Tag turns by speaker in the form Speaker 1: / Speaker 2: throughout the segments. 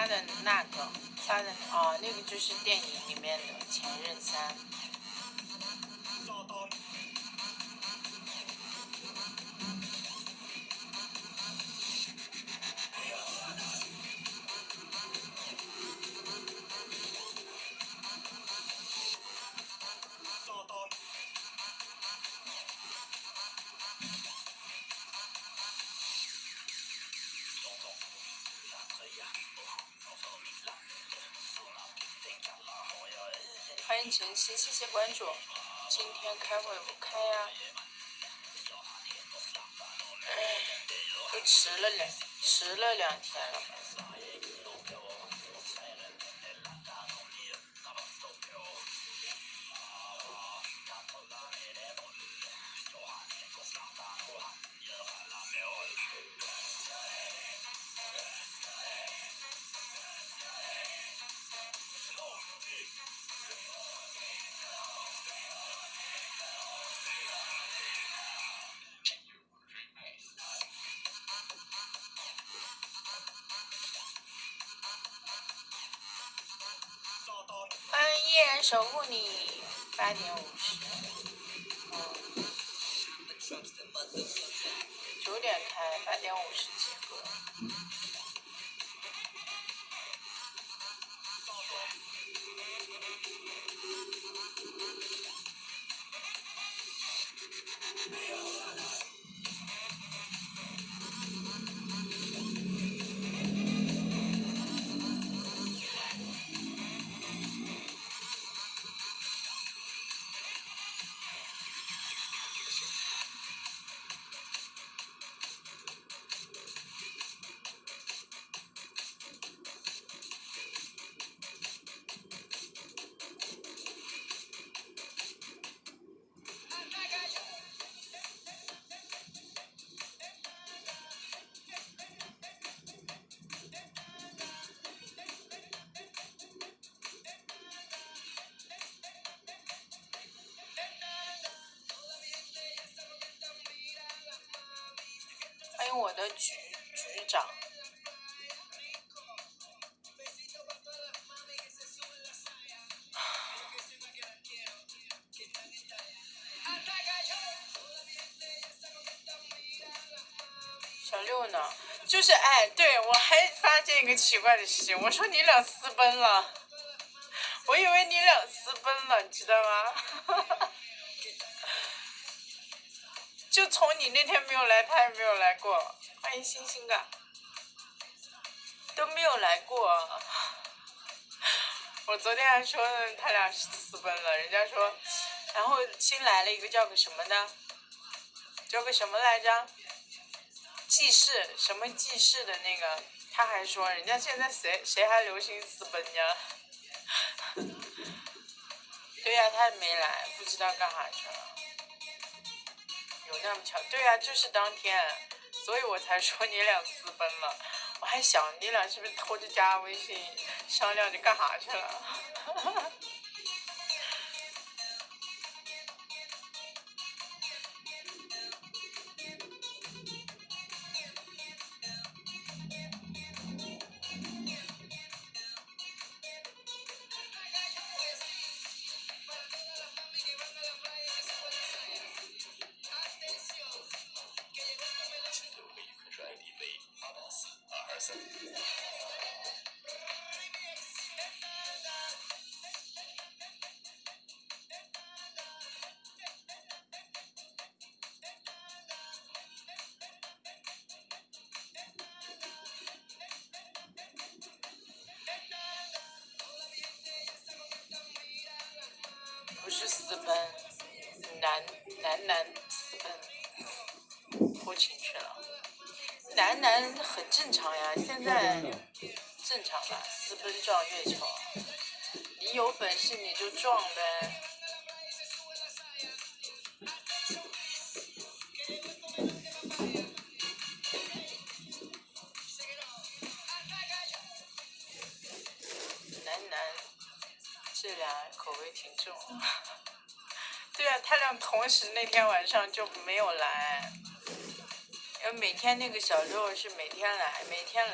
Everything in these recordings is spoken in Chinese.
Speaker 1: 擦的那个，擦的哦，那个就是电影里面的《前任三》。欢迎晨曦，谢谢关注。今天开会不开呀？都迟了2天了。欢迎依然守护你，8:50。9点开，8:50集合。欢迎我的局长。小六呢？就是哎，对，我还发现一个奇怪的事情，我说你俩私奔了，我以为你俩私奔了，你知道吗？就从你那天没有来，他也没有来过。欢迎星星啊，都没有来过。我昨天还说他俩私奔了，人家说，然后新来了一个叫个什么的，叫个什么来着？记事什么记事的那个，他还说人家现在谁还流行私奔呀？对呀，他也没来，不知道干啥去了。有那么巧？对呀，就是当天，所以我才说你俩私奔了。我还想你俩是不是偷着加微信商量着干啥去了？不是私奔，男私奔，偷情去了。男很正常呀，现在正常吧，私奔撞月球，你有本事你就撞呗。男这俩口味挺重。对啊，他俩同时那天晚上就没有来，因为每天那个小六是每天来，每天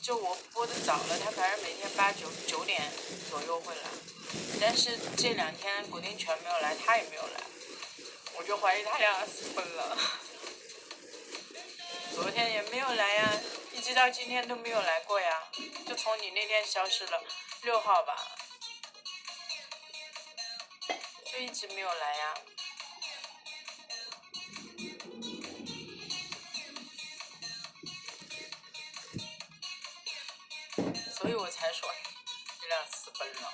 Speaker 1: 就我播的早了，他反正每天8、9点左右会来，但是这2天古丁全没有来，他也没有来，我就怀疑他俩私奔了。昨天也没有来呀，一直到今天都没有来过呀，就从你那天消失了，6号吧，就一直没有来呀。所以我才说你俩私奔了。